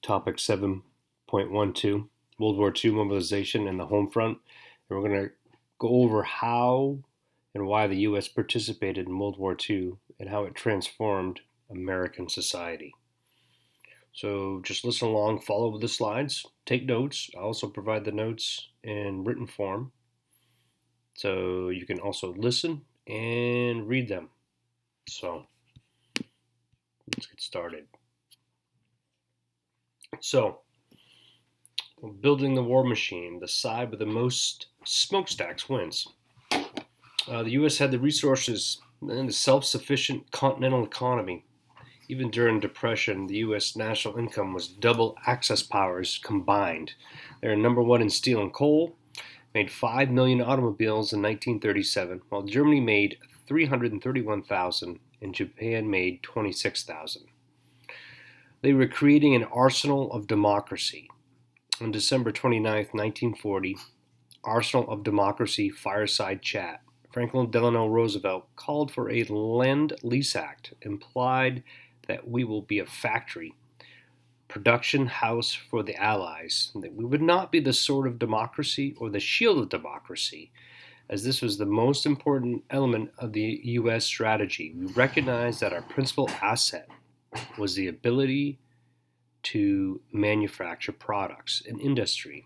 Topic 7.12, World War II mobilization and the home front. And we're going to go over how and why the U.S. participated in World War II and how it transformed American society. So just listen along, follow the slides, take notes. I also provide the notes in written form. So you can also listen and read them. So let's get started. So, building the war machine, the side with the most smokestacks wins. The U.S. had the resources and the self-sufficient continental economy. Even during Depression, the U.S. national income was double Axis powers combined. They were number one in steel and coal, made 5 million automobiles in 1937, while Germany made 331,000 and Japan made 26,000. They were creating an arsenal of democracy. On December 29, 1940, Arsenal of Democracy Fireside Chat. Franklin Delano Roosevelt called for a Lend-Lease Act, implied that we will be a factory, production house for the Allies, and that we would not be the sword of democracy or the shield of democracy, as this was the most important element of the U.S. strategy. We recognized that our principal asset was the ability to manufacture products and industry.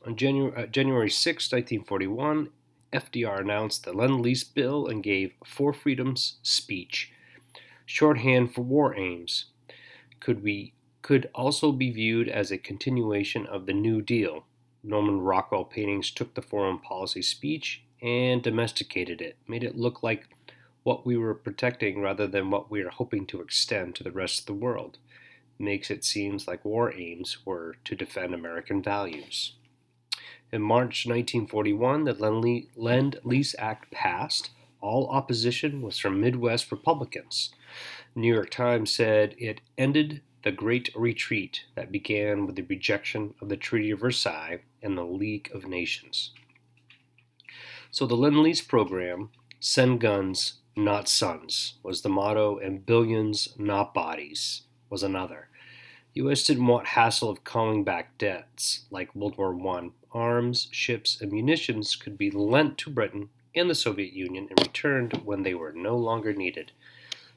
On January 6, 1941, FDR announced the Lend-Lease Bill and gave Four Freedoms speech, shorthand for war aims. Could also be viewed as a continuation of the New Deal. Norman Rockwell paintings took the foreign policy speech and domesticated it, made it look like what we were protecting rather than what we are hoping to extend to the rest of the world. Makes it seem like war aims were to defend American values. In March 1941, the Lend-Lease Act passed. All opposition was from Midwest Republicans. The New York Times said it ended the Great Retreat that began with the rejection of the Treaty of Versailles and the League of Nations. So the Lend-Lease program, send guns, not sons, was the motto, and billions, not bodies, was another. The U.S. didn't want hassle of calling back debts like World War I. Arms, ships, and munitions could be lent to Britain and the Soviet Union and returned when they were no longer needed.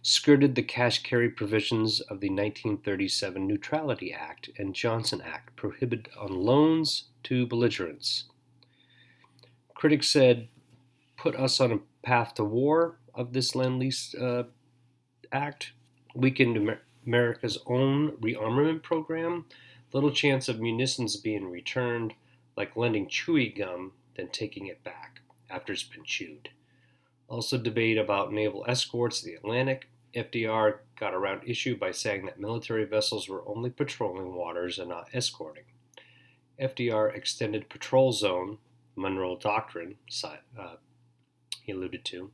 Skirted the cash carry provisions of the 1937 Neutrality Act and Johnson Act prohibited on loans to belligerents. Critics said, put us on a path to war of this Lend-Lease Act, weakened America's own rearmament program, little chance of munitions being returned, like lending chewy gum than taking it back after it's been chewed. Also debate about naval escorts in the Atlantic. FDR got around issue by saying that military vessels were only patrolling waters and not escorting. FDR extended patrol zone, Monroe Doctrine, he alluded to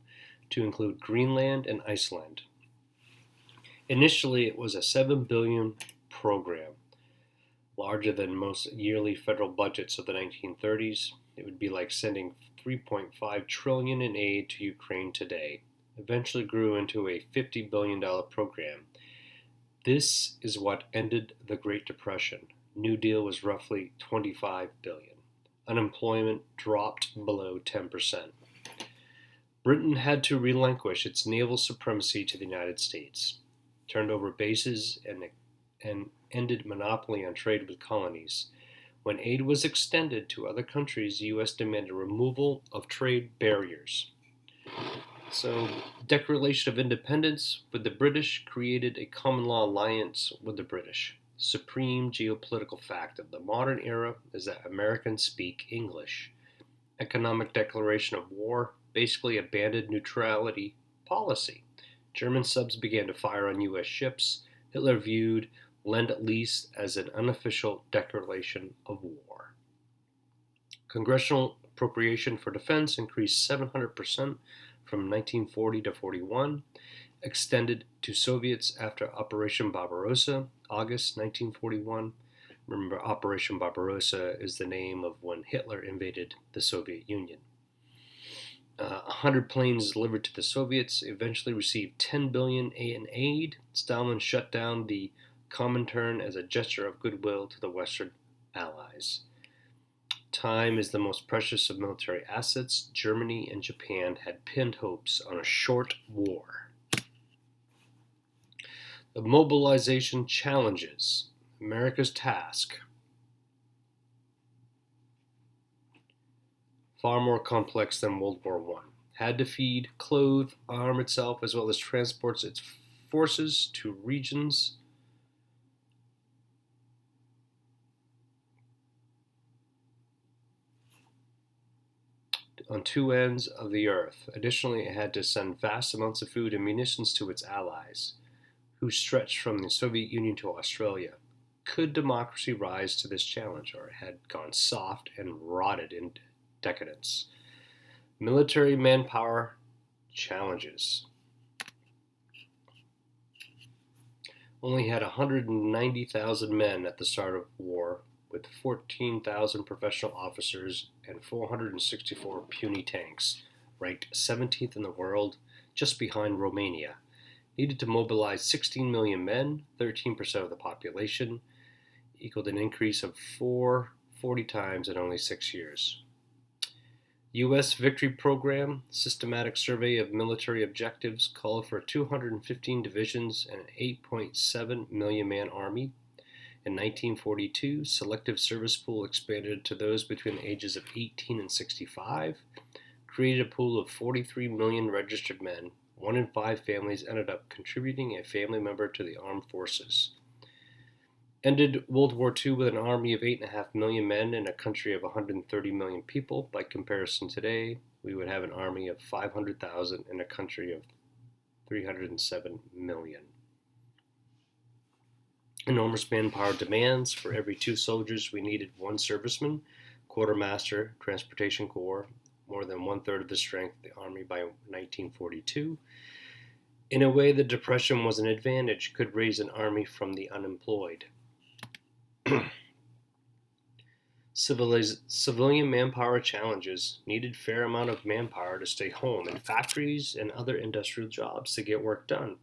include Greenland and Iceland. Initially, it was a $7 billion program, larger than most yearly federal budgets of the 1930s. It would be like sending $3.5 trillion in aid to Ukraine today. Eventually grew into a $50 billion program. This is what ended the Great Depression. New Deal was roughly $25 billion. Unemployment dropped below 10%. Britain had to relinquish its naval supremacy to the United States, turned over bases, and ended monopoly on trade with colonies. When aid was extended to other countries, the U.S. demanded removal of trade barriers. So, Declaration of Independence with the British created a common law alliance with the British. Supreme geopolitical fact of the modern era is that Americans speak English. Economic declaration of war basically abandoned neutrality policy. German subs began to fire on U.S. ships. Hitler viewed Lend-Lease as an unofficial declaration of war. Congressional appropriation for defense increased 700% from 1940 to 41, extended to Soviets after Operation Barbarossa, August 1941. Remember, Operation Barbarossa is the name of when Hitler invaded the Soviet Union. 100 planes delivered to the Soviets eventually received $10 billion in aid. Stalin shut down the Comintern as a gesture of goodwill to the Western Allies. Time is the most precious of military assets. Germany and Japan had pinned hopes on a short war. The mobilization challenges. America's task. Far more complex than World War I. Had to feed, clothe, arm itself, as well as transport its forces to regions on two ends of the earth. Additionally, it had to send vast amounts of food and munitions to its allies, who stretched from the Soviet Union to Australia. Could democracy rise to this challenge, or it had gone soft and rotted in decadence? Military manpower challenges. Only had 190,000 men at the start of war, with 14,000 professional officers and 464 puny tanks, ranked 17th in the world, just behind Romania. Needed to mobilize 16 million men, 13% of the population, equaled an increase of 40 times in only 6 years. U.S. Victory Program, systematic survey of military objectives, called for 215 divisions and an 8.7 million man army. In 1942, selective service pool expanded to those between the ages of 18 and 65, created a pool of 43 million registered men. 1 in 5 families ended up contributing a family member to the armed forces. Ended World War II with an army of 8.5 million men in a country of 130 million people. By comparison, today, we would have an army of 500,000 in a country of 307 million. Enormous manpower demands. For every 2 soldiers, we needed 1 serviceman, quartermaster, transportation corps, more than 1/3 of the strength of the army by 1942. In a way, the Depression was an advantage, could raise an army from the unemployed. Civilian manpower challenges. Needed fair amount of manpower to stay home in factories and other industrial jobs to get work done.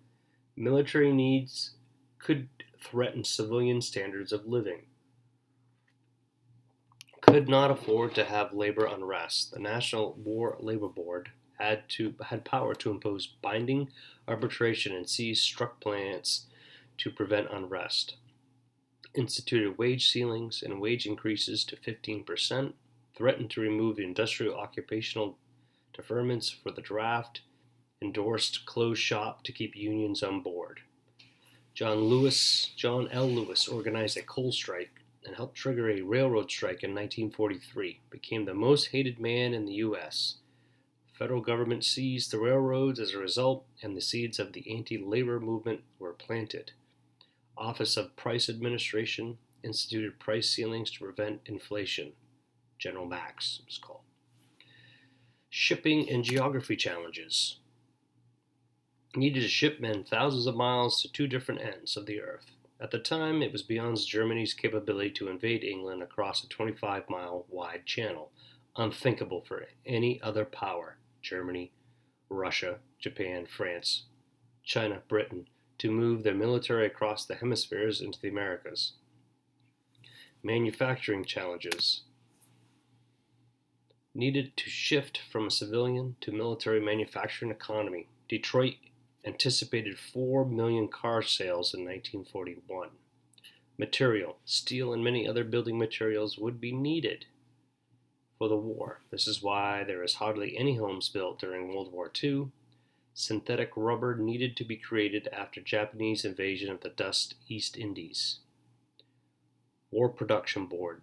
Military needs could threaten civilian standards of living. Could not afford to have labor unrest. The National War Labor Board had power to impose binding arbitration and seize struck plants to prevent unrest. Instituted wage ceilings and wage increases to 15%, threatened to remove industrial occupational deferments for the draft, endorsed closed shop to keep unions on board. John L. Lewis organized a coal strike and helped trigger a railroad strike in 1943, became the most hated man in the U.S. The federal government seized the railroads as a result, and the seeds of the anti-labor movement were planted. Office of Price Administration instituted price ceilings to prevent inflation. General Max was called. Shipping and geography challenges. Needed to ship men thousands of miles to 2 different ends of the earth. At the time, it was beyond Germany's capability to invade England across a 25-mile wide channel, unthinkable for any other power, Germany, Russia, Japan, France, China, Britain, to move their military across the hemispheres into the Americas. Manufacturing challenges. Needed to shift from a civilian to military manufacturing economy. Detroit anticipated 4 million car sales in 1941. Material, steel and many other building materials would be needed for the war. This is why there is hardly any homes built during World War II. Synthetic rubber needed to be created after Japanese invasion of the Dutch East Indies. War Production Board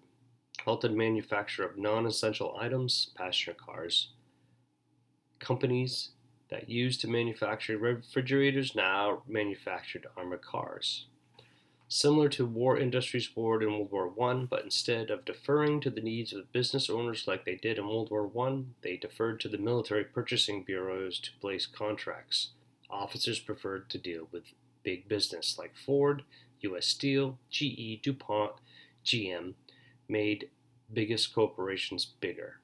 halted manufacture of non-essential items, passenger cars. Companies that used to manufacture refrigerators now manufactured armored cars. Similar to War Industries Board in World War I, but instead of deferring to the needs of business owners like they did in World War I, they deferred to the military purchasing bureaus to place contracts. Officers preferred to deal with big business like Ford, U.S. Steel, GE, DuPont, GM, made biggest corporations bigger.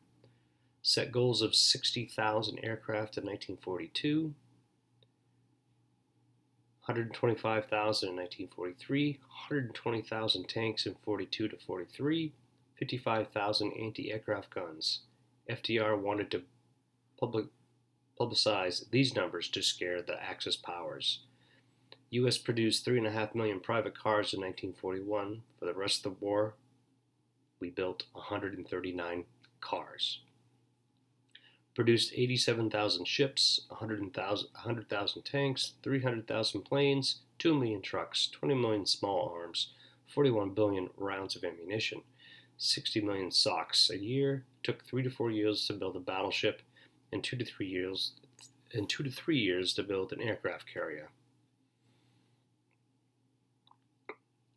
Set goals of 60,000 aircraft in 1942, 125,000 in 1943, 120,000 tanks in 42 to 43, 55,000 anti-aircraft guns. FDR wanted to publicize these numbers to scare the Axis powers. U.S. produced 3.5 million private cars in 1941. For the rest of the war, we built 139 cars. Produced 87,000 ships, 100,000 tanks, 300,000 planes, 2 million trucks, 20 million small arms, 41 billion rounds of ammunition, 60 million socks a year. Took 3 to 4 years to build a battleship, and 2 to 3 years to build an aircraft carrier.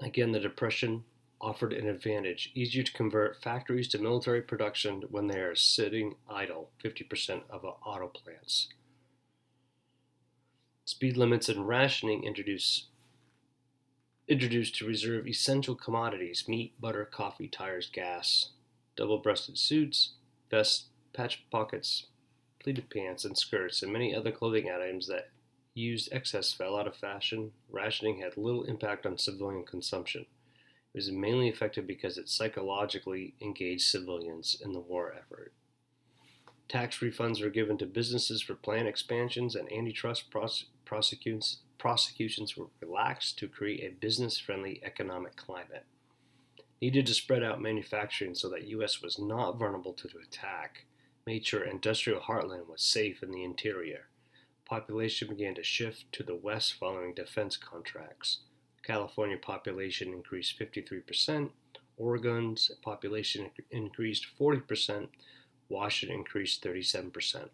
Again, the Depression offered an advantage: easier to convert factories to military production when they are sitting idle, 50% of auto plants. Speed limits and rationing introduced to reserve essential commodities: meat, butter, coffee, tires, gas. Double-breasted suits, vests, patch pockets, pleated pants and skirts, and many other clothing items that used excess fell out of fashion. Rationing had little impact on civilian consumption. It was mainly effective because it psychologically engaged civilians in the war effort. Tax refunds were given to businesses for plant expansions, and antitrust prosecutions were relaxed to create a business-friendly economic climate. Needed to spread out manufacturing so that U.S. was not vulnerable to attack. Made sure industrial heartland was safe in the interior. Population began to shift to the west following defense contracts. California population increased 53%, Oregon's population increased 40%, Washington increased 37%.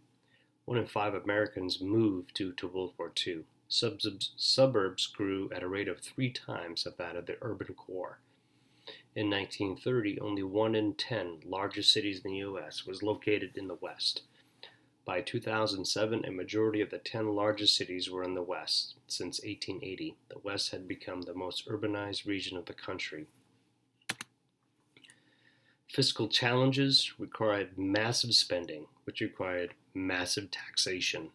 1 in 5 Americans moved due to World War II. Suburbs grew at a rate of 3 times that of the urban core. In 1930, only 1 in 10 largest cities in the U.S. was located in the West. By 2007, a majority of the 10 largest cities were in the West. Since 1880, the West had become the most urbanized region of the country. Fiscal challenges required massive spending, which required massive taxation.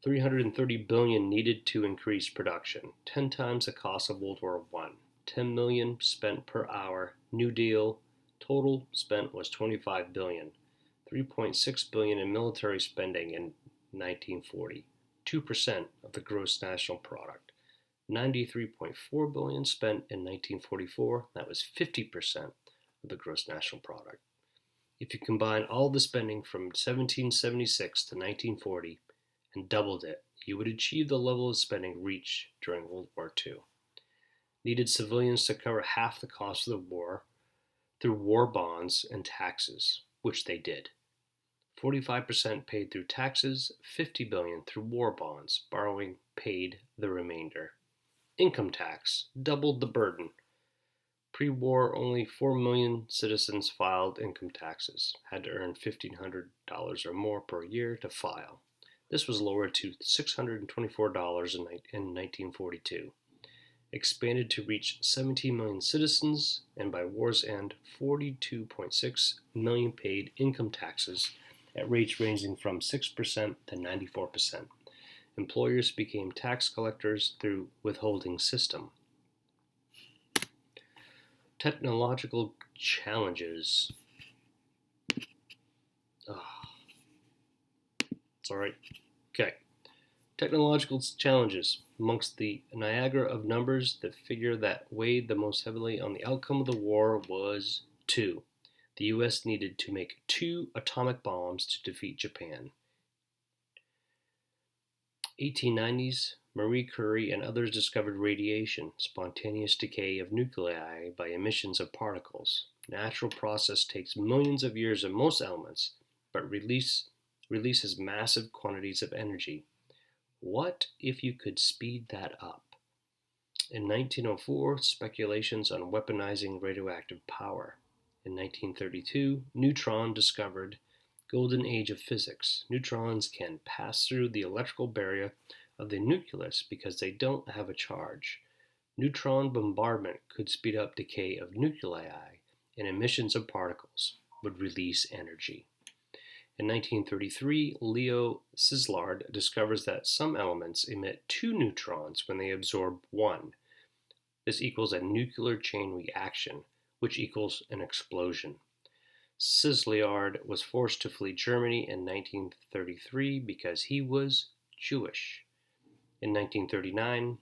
$330 billion needed to increase production, 10 times the cost of World War I. $10 million spent per hour. New Deal total spent was $25 billion. $3.6 billion in military spending in 1940, 2% of the gross national product. $93.4 billion spent in 1944, that was 50% of the gross national product. If you combine all the spending from 1776 to 1940 and doubled it, you would achieve the level of spending reached during World War II. Needed civilians to cover half the cost of the war through war bonds and taxes, which they did. 45% paid through taxes, $50 billion through war bonds. Borrowing paid the remainder. Income tax doubled the burden. Pre-war, only 4 million citizens filed income taxes, had to earn $1,500 or more per year to file. This was lowered to $624 in 1942. Expanded to reach 17 million citizens, and by war's end, 42.6 million paid income taxes at rates ranging from 6% to 94%. Employers became tax collectors through withholding system. Technological challenges. It's all right. Okay. Technological challenges. Amongst the Niagara of numbers, the figure that weighed the most heavily on the outcome of the war was 2. The U.S. needed to make 2 atomic bombs to defeat Japan. 1890s, Marie Curie and others discovered radiation, spontaneous decay of nuclei by emissions of particles. Natural process takes millions of years in most elements, but releases massive quantities of energy. What if you could speed that up? In 1904, speculations on weaponizing radioactive power. In 1932, neutron discovered. Golden age of physics. Neutrons can pass through the electrical barrier of the nucleus because they don't have a charge. Neutron bombardment could speed up decay of nuclei, and emissions of particles would release energy. In 1933, Leo Szilard discovers that some elements emit 2 neutrons when they absorb 1. This equals a nuclear chain reaction, which equals an explosion. Szilard was forced to flee Germany in 1933 because he was Jewish. In 1939,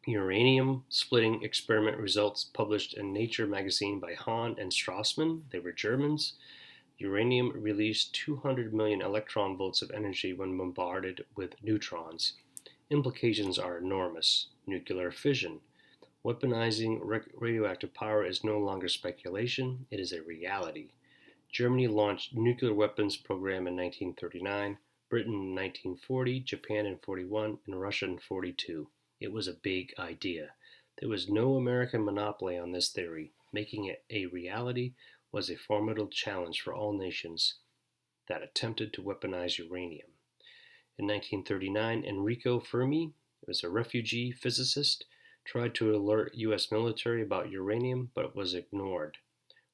uranium splitting experiment results published in Nature magazine by Hahn and Strassmann, they were Germans. Uranium released 200 million electron volts of energy when bombarded with neutrons. Implications are enormous. Nuclear fission. Weaponizing radioactive power is no longer speculation, it is a reality. Germany launched nuclear weapons program in 1939, Britain in 1940, Japan in 41, and Russia in 42. It was a big idea. There was no American monopoly on this theory. Making it a reality was a formidable challenge for all nations that attempted to weaponize uranium. In 1939, Enrico Fermi, who was a refugee physicist, tried to alert U.S. military about uranium, but was ignored.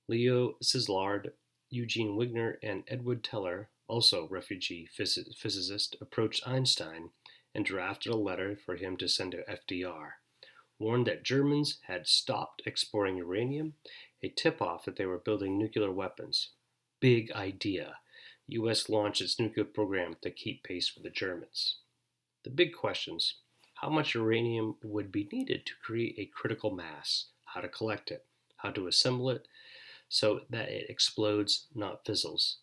Leo Szilard, Eugene Wigner, and Edward Teller, also refugee physicist, approached Einstein and drafted a letter for him to send to FDR. Warned that Germans had stopped exploring uranium, a tip-off that they were building nuclear weapons. Big idea. U.S. launched its nuclear program to keep pace with the Germans. The big questions: how much uranium would be needed to create a critical mass? How to collect it? How to assemble it so that it explodes, not fizzles?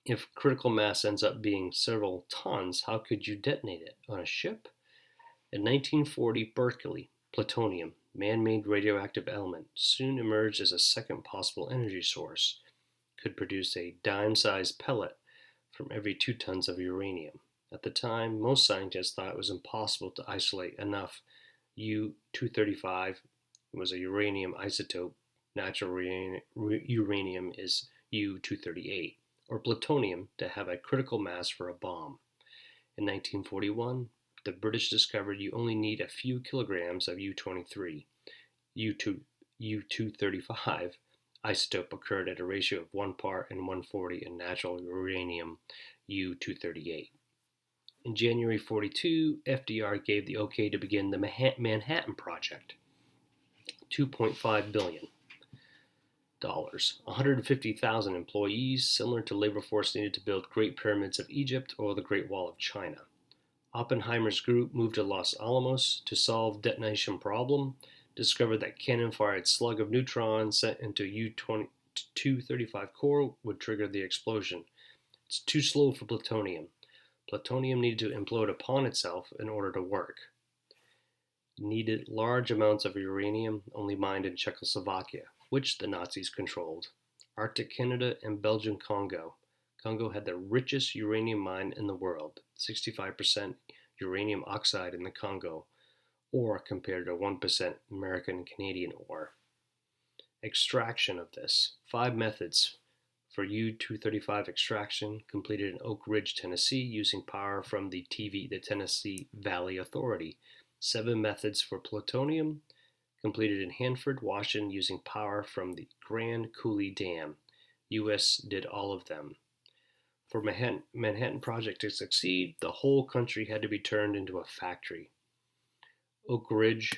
If critical mass ends up being several tons, how could you detonate it? On a ship? In 1940, Berkeley, plutonium, man-made radioactive element, soon emerged as a second possible energy source. Could produce a dime-sized pellet from every 2 tons of uranium. At the time, most scientists thought it was impossible to isolate enough U-235. It was a uranium isotope. Natural uranium is U-238, or plutonium, to have a critical mass for a bomb. In 1941, the British discovered you only need a few kilograms of U-23. U-235 isotope occurred at a ratio of 1 part in 140 in natural uranium U-238. In January 42, FDR gave the okay to begin the Manhattan Project. $2.5 billion. 150,000 employees, similar to labor force needed to build Great Pyramids of Egypt or the Great Wall of China. Oppenheimer's group moved to Los Alamos to solve detonation problem, discovered that cannon-fired slug of neutrons sent into U-235 core would trigger the explosion. It's too slow for plutonium. Plutonium needed to implode upon itself in order to work. Needed large amounts of uranium, only mined in Czechoslovakia, which the Nazis controlled. Arctic Canada and Belgian Congo. Congo had the richest uranium mine in the world, 65% uranium oxide in the Congo, ore compared to 1% American and Canadian ore. Extraction of this. 5 methods for U-235 extraction completed in Oak Ridge, Tennessee, using power from the Tennessee Valley Authority. 7 methods for plutonium completed in Hanford, Washington, using power from the Grand Coulee Dam. U.S. did all of them. For Manhattan Project to succeed, the whole country had to be turned into a factory. Oak Ridge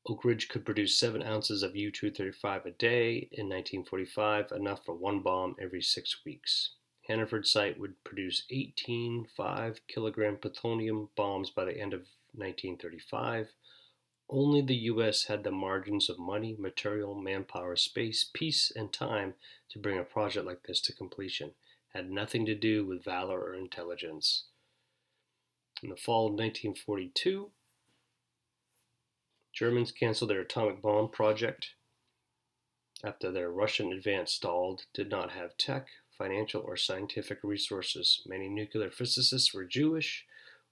could produce 7 ounces of U-235 a day in 1945, enough for 1 bomb every 6 weeks. Hanford site would produce 18 5-kilogram plutonium bombs by the end of 1935. Only the U.S. had the margins of money, material, manpower, space, peace, and time to bring a project like this to completion. It had nothing to do with valor or intelligence. In the fall of 1942, Germans canceled their atomic bomb project after their Russian advance stalled, did not have tech, financial, or scientific resources. Many nuclear physicists were Jewish,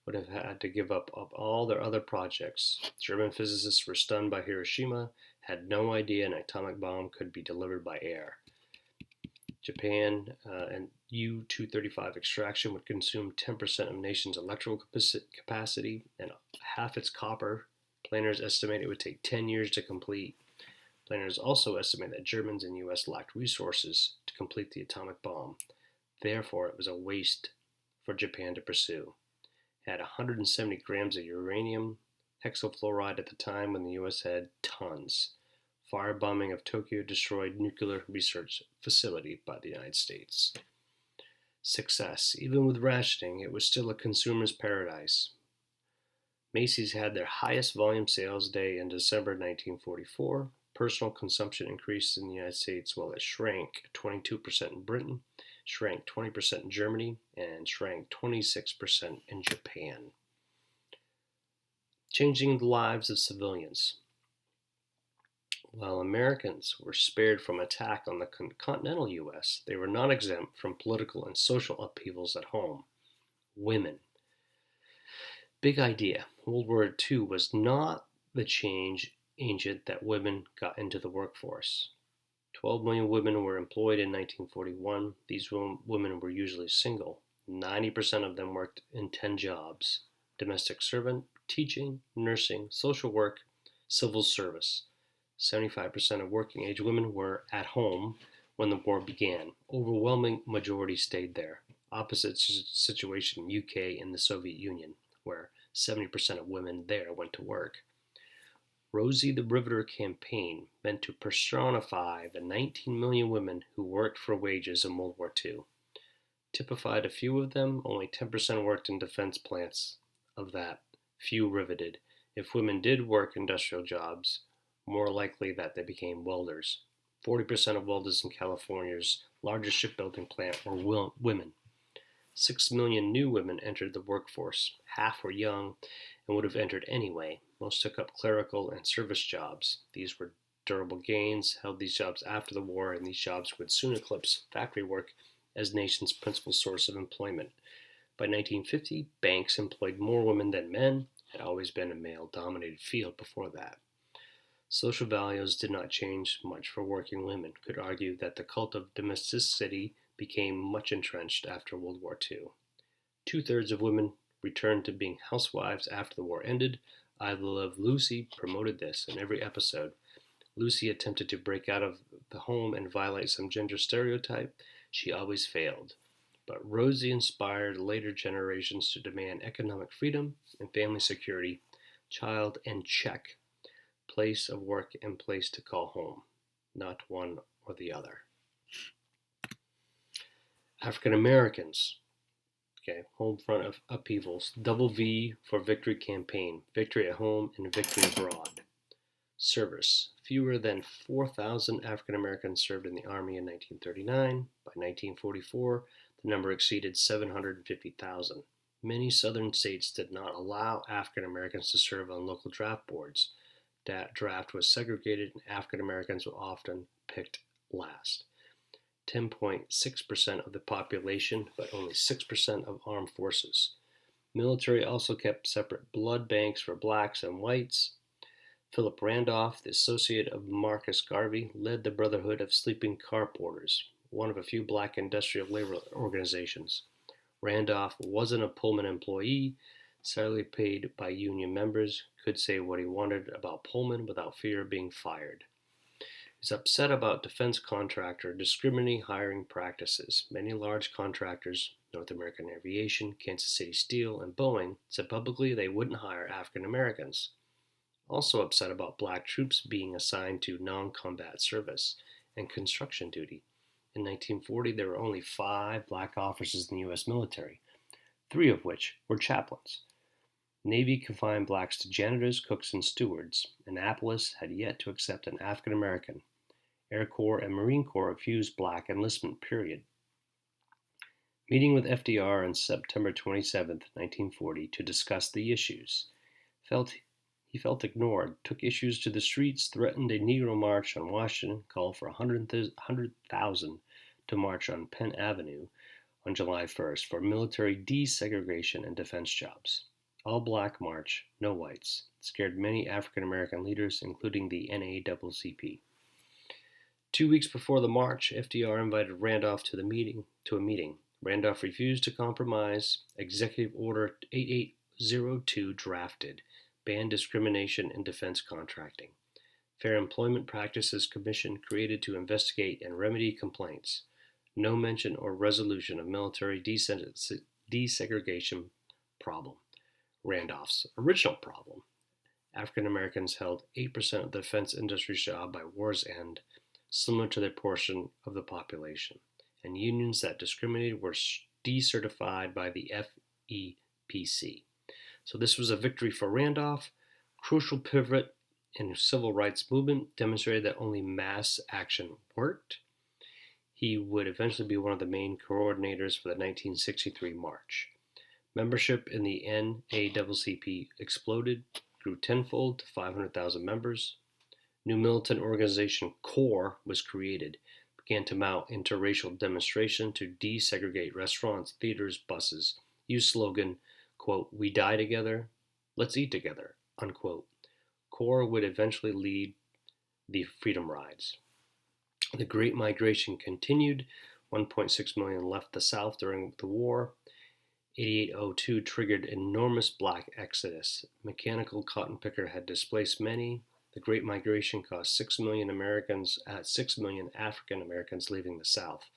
would have had to give up all their other projects. German physicists were stunned by Hiroshima, had no idea an atomic bomb could be delivered by air. Japan and U-235 extraction would consume 10% of the nation's electrical capacity and half its copper. Planners estimate it would take 10 years to complete. Planners also estimate that Germans and U.S. lacked resources to complete the atomic bomb. Therefore, it was a waste for Japan to pursue. It had 170 grams of uranium hexafluoride at the time when the U.S. had tons. Firebombing of Tokyo destroyed nuclear research facility by the United States. Success. Even with rationing, it was still a consumer's paradise. Macy's had their highest volume sales day in December 1944. Personal consumption increased in the United States while it shrank 22% in Britain, shrank 20% in Germany, and shrank 26% in Japan. Changing the lives of civilians. While Americans were spared from attack on the continental U.S., they were not exempt from political and social upheavals at home. Women. Big idea. World War II was not the change agent that women got into the workforce. 12 million women were employed in 1941. These women were usually single. 90% of them worked in 10 jobs: domestic servant, teaching, nursing, social work, civil service. 75% of working age women were at home when the war began. Overwhelming majority stayed there. Opposite situation in UK and the Soviet Union, where 70% of women there went to work. Rosie the Riveter campaign meant to personify the 19 million women who worked for wages in World War II. Typified a few of them, only 10% worked in defense plants. Of that, few riveted. If women did work industrial jobs, more likely that they became welders. 40% of welders in California's largest shipbuilding plant were women. 6 million new women entered the workforce. Half were young and would have entered anyway. Most took up clerical and service jobs. These were durable gains, held these jobs after the war, and these jobs would soon eclipse factory work as nation's principal source of employment. By 1950, banks employed more women than men. It had always been a male-dominated field before that. Social values did not change much for working women. Could argue that the cult of domesticity became much entrenched after World War II. 2/3 of women returned to being housewives after the war ended. I Love Lucy promoted this in every episode. Lucy attempted to break out of the home and violate some gender stereotype. She always failed. But Rosie inspired later generations to demand economic freedom and family security, child and check, place of work and place to call home, not one or the other. African Americans. Okay, home front of upheavals. Double V for victory campaign. Victory at home and victory abroad. Service. Fewer than 4,000 African Americans served in the Army in 1939. By 1944, the number exceeded 750,000. Many southern states did not allow African Americans to serve on local draft boards. That draft was segregated and African Americans were often picked last. 10.6% of the population, but only 6% of armed forces. Military also kept separate blood banks for blacks and whites. Philip Randolph, the associate of Marcus Garvey, led the Brotherhood of Sleeping Car Porters, one of a few black industrial labor organizations. Randolph wasn't a Pullman employee, salary paid by union members, could say what he wanted about Pullman without fear of being fired. He's upset about defense contractor discriminating hiring practices. Many large contractors, North American Aviation, Kansas City Steel, and Boeing, said publicly they wouldn't hire African Americans. Also upset about black troops being assigned to non-combat service and construction duty. In 1940, there were only 5 black officers in the U.S. military, 3 of which were chaplains. Navy confined blacks to janitors, cooks, and stewards. Annapolis had yet to accept an African American. Air Corps and Marine Corps refused black enlistment, period. Meeting with FDR on September 27, 1940, to discuss the issues. He felt ignored, took issues to the streets, threatened a Negro march on Washington, called for 100,000 to march on Penn Avenue on July 1st for military desegregation and defense jobs. All black march, no whites. It scared many African American leaders, including the NAACP. 2 weeks before the march, FDR invited Randolph to a meeting. Randolph refused to compromise. Executive Order 8802 drafted, banned discrimination in defense contracting. Fair Employment Practices Commission created to investigate and remedy complaints. No mention or resolution of military desegregation problem. Randolph's original problem. African Americans held 8% of the defense industry's job by war's end, similar to their portion of the population, and unions that discriminated were decertified by the FEPC. So this was a victory for Randolph. Crucial pivot in the civil rights movement demonstrated that only mass action worked. He would eventually be one of the main coordinators for the 1963 march. Membership in the NAACP exploded, grew tenfold to 500,000 members. New militant organization CORE was created, began to mount interracial demonstration to desegregate restaurants, theaters, buses, used slogan, quote, "We die together, let's eat together," unquote. CORE would eventually lead the Freedom Rides. The Great Migration continued. 1.6 million left the South during the war. 8802 triggered enormous black exodus. Mechanical cotton picker had displaced many. The Great Migration caused 6 million African Americans leaving the South.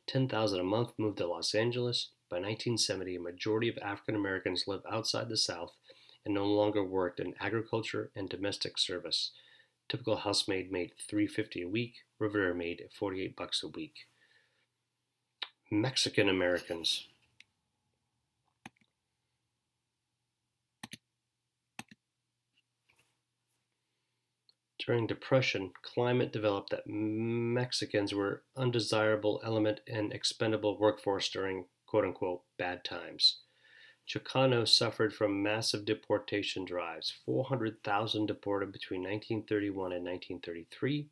10,000 a month moved to Los Angeles. By 1970, a majority of African Americans lived outside the South and no longer worked in agriculture and domestic service. Typical housemaid made $3.50 a week. Riveter made $48 a week. Mexican Americans. During Depression, climate developed that Mexicans were an undesirable element and expendable workforce during quote-unquote bad times. Chicanos suffered from massive deportation drives. 400,000 deported between 1931 and 1933.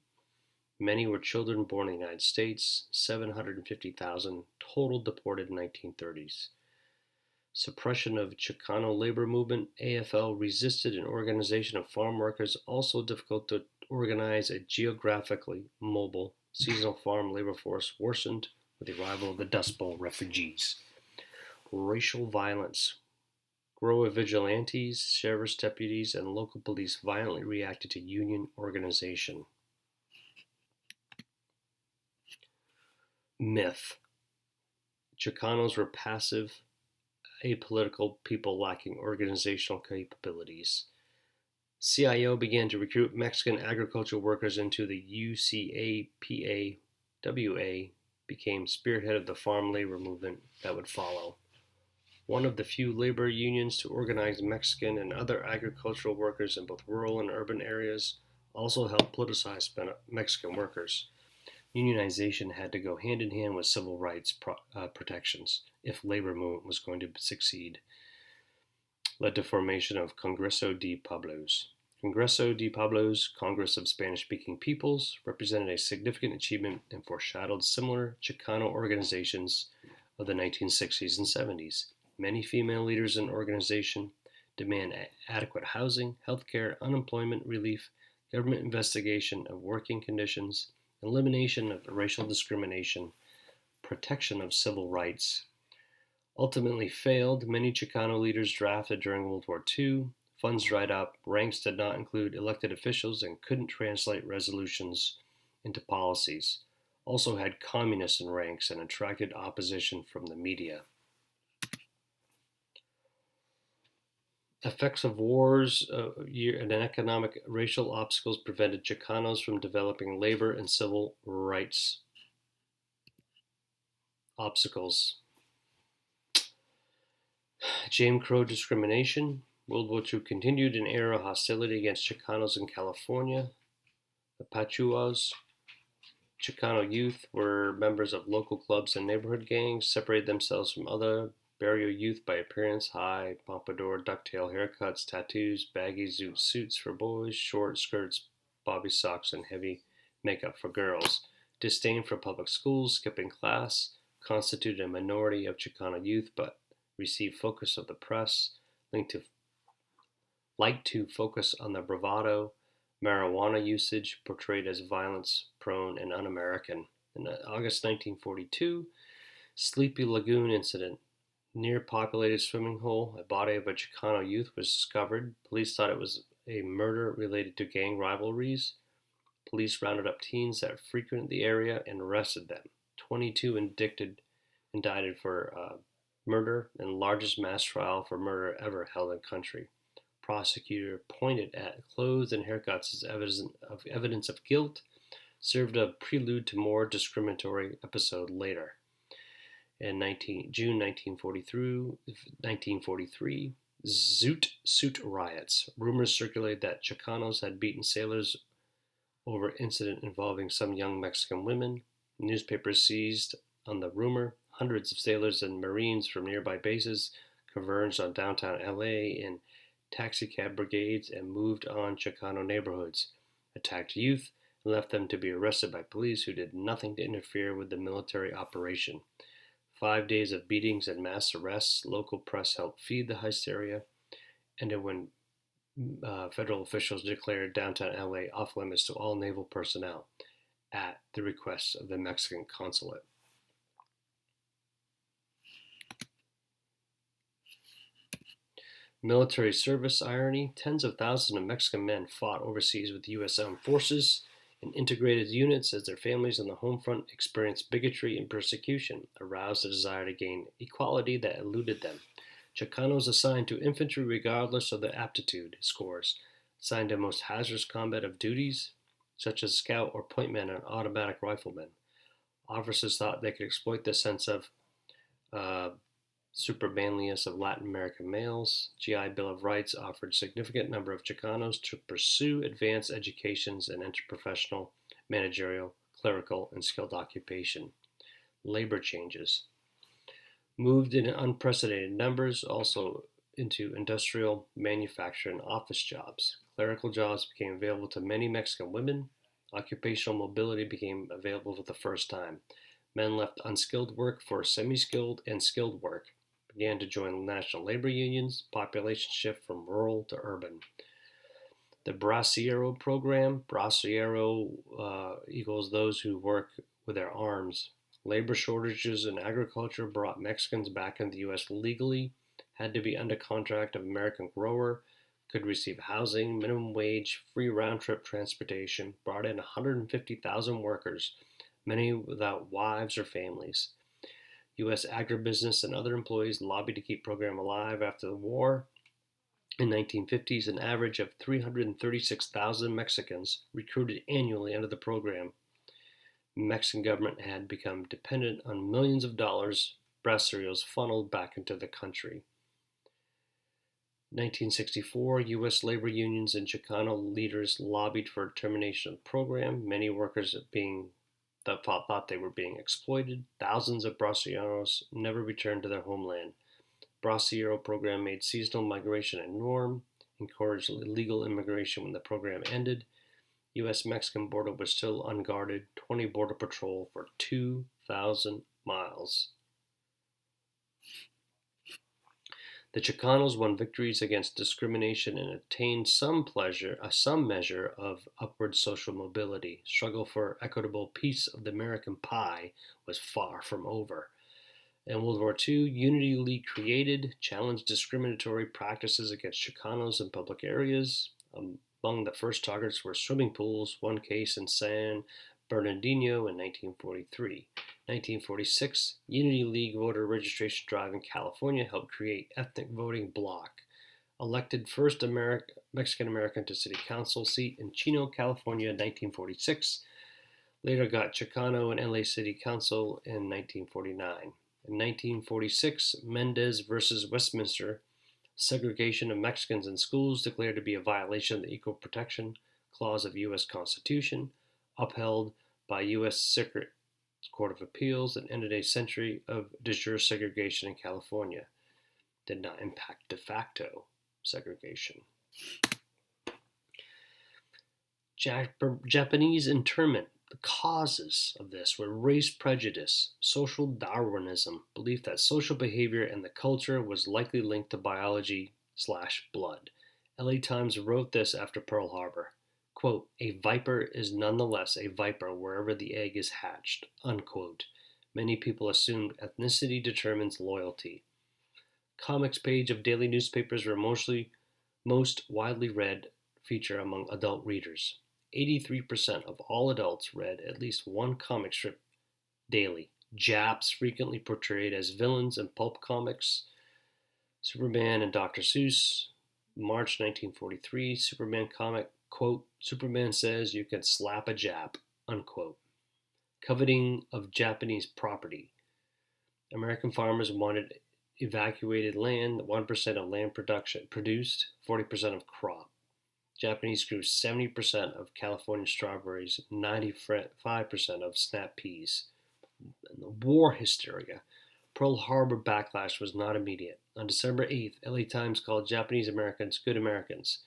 Many were children born in the United States. 750,000 total deported in the 1930s. Suppression of Chicano labor movement. AFL resisted an organization of farm workers, also difficult to organize. A geographically mobile seasonal farm labor force worsened with the arrival of the Dust Bowl refugees. Racial violence. Guerrilla vigilantes, sheriff's deputies, and local police violently reacted to union organization. Myth. Chicanos were passive, apolitical people lacking organizational capabilities. CIO began to recruit Mexican agricultural workers into the UCAPAWA, became spearhead of the farm labor movement that would follow. One of the few labor unions to organize Mexican and other agricultural workers in both rural and urban areas, also helped politicize Mexican workers. Unionization had to go hand in hand with civil rights protections if labor movement was going to succeed. Led to formation of Congreso de Pueblos. Congreso de Pueblos, Congress of Spanish-speaking peoples, represented a significant achievement and foreshadowed similar Chicano organizations of the 1960s and 70s. Many female leaders in the organization demand adequate housing, health care, unemployment relief, government investigation of working conditions, elimination of racial discrimination, protection of civil rights. Ultimately failed. Many Chicano leaders drafted during World War II. Funds dried up. Ranks did not include elected officials and couldn't translate resolutions into policies. Also had communists in ranks and attracted opposition from the media. Effects of wars and economic racial obstacles prevented Chicanos from developing labor and civil rights obstacles. Jim Crow discrimination. World War II continued an era of hostility against Chicanos in California. The Pachuas. Chicano youth were members of local clubs and neighborhood gangs, separated themselves from other barrio youth by appearance: high, pompadour, ducktail haircuts, tattoos, baggy suits for boys, short skirts, bobby socks, and heavy makeup for girls. Disdain for public schools, skipping class, constituted a minority of Chicano youth, but received focus of the press, liked to focus on the bravado. Marijuana usage portrayed as violence-prone and un-American. In August 1942, Sleepy Lagoon incident. Near populated swimming hole, a body of a Chicano youth was discovered. Police thought it was a murder related to gang rivalries. Police rounded up teens that frequented the area and arrested them. 22 indicted for murder, and largest mass trial for murder ever held in country. Prosecutor pointed at clothes and haircuts as evidence of guilt, served a prelude to more discriminatory episode later. In June 1943, Zoot Suit riots. Rumors circulated that Chicanos had beaten sailors over incident involving some young Mexican women. Newspapers seized on the rumor. Hundreds of sailors and Marines from nearby bases converged on downtown LA in taxicab brigades and moved on Chicano neighborhoods, attacked youth, and left them to be arrested by police who did nothing to interfere with the military operation. 5 days of beatings and mass arrests. Local press helped feed the hysteria, ended when federal officials declared downtown LA off limits to all naval personnel at the request of the Mexican consulate. Military service irony. Tens of thousands of Mexican men fought overseas with U.S. Armed Forces and integrated units as their families on the home front experienced bigotry and persecution, aroused a desire to gain equality that eluded them. Chicanos assigned to infantry regardless of their aptitude scores, assigned to most hazardous combat of duties, such as scout or pointman and automatic rifleman. Officers thought they could exploit the sense of super manliness of Latin American males. GI Bill of Rights offered significant number of Chicanos to pursue advanced educations and enter professional, managerial, clerical, and skilled occupation. Labor changes. Moved in unprecedented numbers also into industrial, manufacturing, and office jobs. Clerical jobs became available to many Mexican women. Occupational mobility became available for the first time. Men left unskilled work for semi-skilled and skilled work, began to join national labor unions, population shift from rural to urban. The Brasiero program, Brasiero equals those who work with their arms. Labor shortages in agriculture brought Mexicans back into the U.S. legally, had to be under contract of American grower, could receive housing, minimum wage, free round-trip transportation, brought in 150,000 workers, many without wives or families. U.S. agribusiness and other employees lobbied to keep the program alive after the war. In the 1950s, an average of 336,000 Mexicans recruited annually under the program. The Mexican government had become dependent on millions of dollars bracerios funneled back into the country. 1964, U.S. labor unions and Chicano leaders lobbied for termination of the program. Many workers thought they were being exploited. Thousands of bracieros never returned to their homeland. Brasiero program made seasonal migration a norm, encouraged illegal immigration when the program ended. U.S.-Mexican border was still unguarded, 20 border patrol for 2,000 miles. The Chicanos won victories against discrimination and attained some measure of upward social mobility. Struggle for equitable piece of the American pie was far from over. In World War II, Unity League created, challenged discriminatory practices against Chicanos in public areas. Among the first targets were swimming pools, one case in San Bernardino in 1943. 1946, Unity League voter registration drive in California helped create ethnic voting bloc. Elected first Mexican-American to city council seat in Chino, California in 1946. Later got Chicano in LA City Council in 1949. In 1946, Mendez versus Westminster, segregation of Mexicans in schools declared to be a violation of the Equal Protection Clause of U.S. Constitution, upheld by U.S. Circuit Court of Appeals, and ended a century of de jure segregation in California. Did not impact de facto segregation. Japanese internment. The causes of this were race prejudice, social Darwinism, belief that social behavior and the culture was likely linked to biology/blood. LA Times wrote this after Pearl Harbor. Quote, "A viper is nonetheless a viper wherever the egg is hatched," unquote. Many people assumed ethnicity determines loyalty. Comics page of daily newspapers were most widely read feature among adult readers. 83% of all adults read at least one comic strip daily. Japs frequently portrayed as villains in pulp comics. Superman and Dr. Seuss, March 1943, Superman comic, quote, Superman says you can slap a Jap, unquote. Coveting of Japanese property. American farmers wanted evacuated land, 1% of land production produced, 40% of crop. Japanese grew 70% of California strawberries, 95% of snap peas. And the war hysteria. Pearl Harbor backlash was not immediate. On December 8th, LA Times called Japanese Americans good Americans.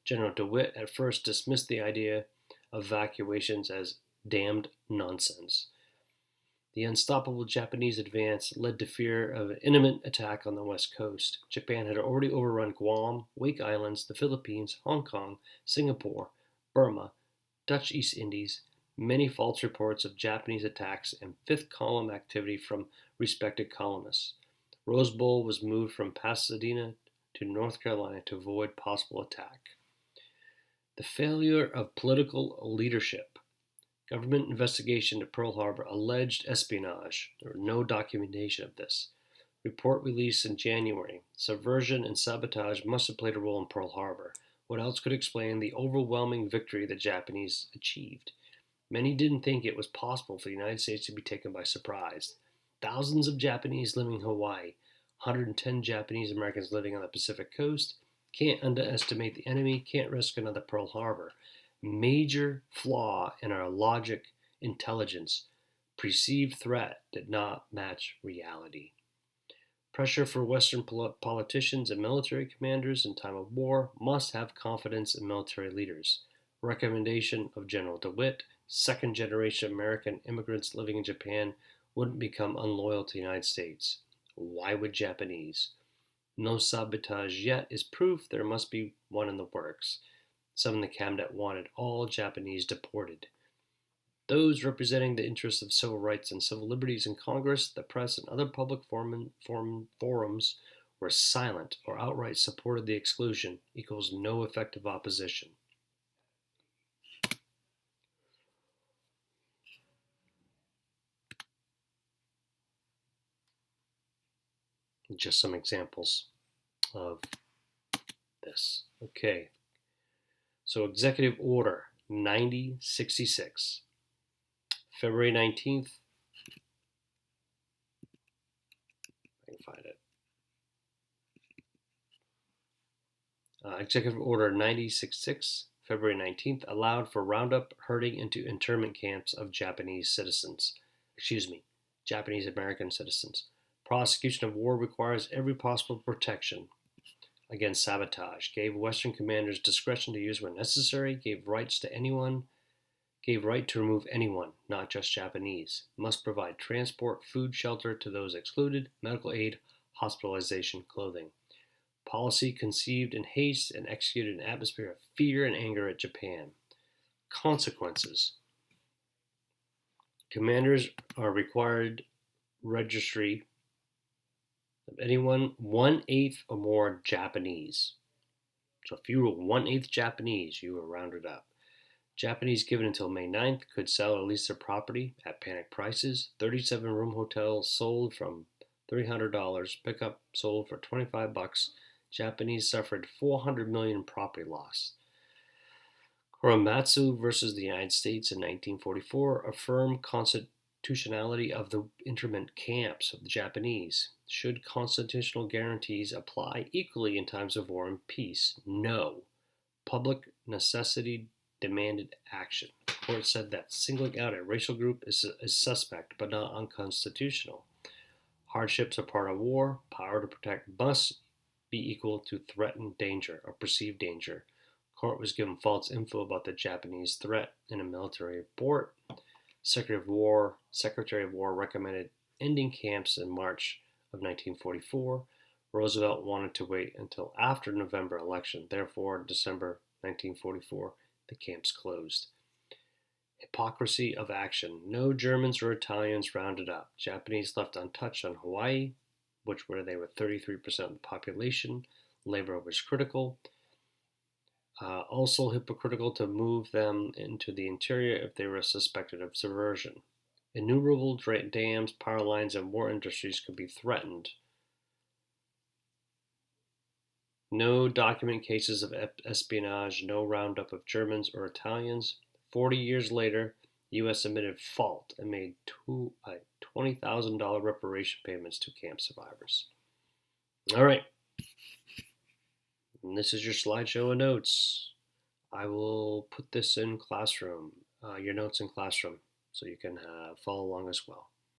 General DeWitt at first dismissed the idea of evacuations as damned nonsense. The unstoppable Japanese advance led to fear of an imminent attack on the West Coast. Japan had already overrun Guam, Wake Islands, the Philippines, Hong Kong, Singapore, Burma, Dutch East Indies, many false reports of Japanese attacks, and fifth column activity from respected columnists. Rose Bowl was moved from Pasadena to North Carolina to avoid possible attack. The failure of political leadership. Government investigation to Pearl Harbor alleged espionage. There was no documentation of this. Report released in January. Subversion and sabotage must have played a role in Pearl Harbor. What else could explain the overwhelming victory the Japanese achieved? Many didn't think it was possible for the United States to be taken by surprise. Thousands of Japanese living in Hawaii, 110 Japanese Americans living on the Pacific coast. Can't underestimate the enemy, can't risk another Pearl Harbor. Major flaw in our logic, intelligence. Perceived threat did not match reality. Pressure for Western politicians and military commanders in time of war must have confidence in military leaders. Recommendation of General DeWitt, second generation American immigrants living in Japan wouldn't become unloyal to the United States. Why would Japanese? No sabotage yet is proof there must be one in the works. Some in the cabinet wanted all Japanese deported. Those representing the interests of civil rights and civil liberties in Congress, the press, and other public forums were silent or outright supported the exclusion equals no effective opposition. Just some examples of this. Okay. So Executive Order 9066, February 19th. I can find it. Executive Order 9066, February 19th, allowed for roundup, herding into internment camps of Japanese American citizens. Prosecution of war requires every possible protection against sabotage, gave Western commanders discretion to use when necessary, gave right to remove anyone, not just Japanese, must provide transport, food, shelter to those excluded, medical aid, hospitalization, clothing. Policy conceived in haste and executed in an atmosphere of fear and anger at Japan. Consequences. Commanders are required registry of anyone 1/8 or more Japanese. So if you were 1/8 Japanese, you were rounded up. Japanese given until May 9th could sell or lease their property at panic prices. 37-room hotels sold from $300, pickup sold for $25. Japanese suffered $400 million in property loss. Korematsu versus the United States in 1944 affirmed constitutionality of the internment camps of the Japanese. Should constitutional guarantees apply equally in times of war and peace? No. Public necessity demanded action. The court said that singling out a racial group is suspect but not unconstitutional. Hardships are part of war. Power to protect must be equal to threatened danger or perceived danger. Court was given false info about the Japanese threat in a military report. Secretary of War recommended ending camps in March of 1944. Roosevelt wanted to wait until after November election. Therefore, December 1944, the camps closed. Hypocrisy of action. No Germans or Italians rounded up. Japanese left untouched on Hawaii, where they were 33% of the population. Labor was critical. Also hypocritical to move them into the interior if they were suspected of subversion. Innumerable dams, power lines, and war industries could be threatened. No document cases of espionage, no roundup of Germans or Italians. 40 years later, the U.S. admitted fault and made $20,000 reparation payments to camp survivors. All right. And this is your slideshow and notes. I will put this in Classroom, your notes in Classroom, so you can follow along as well.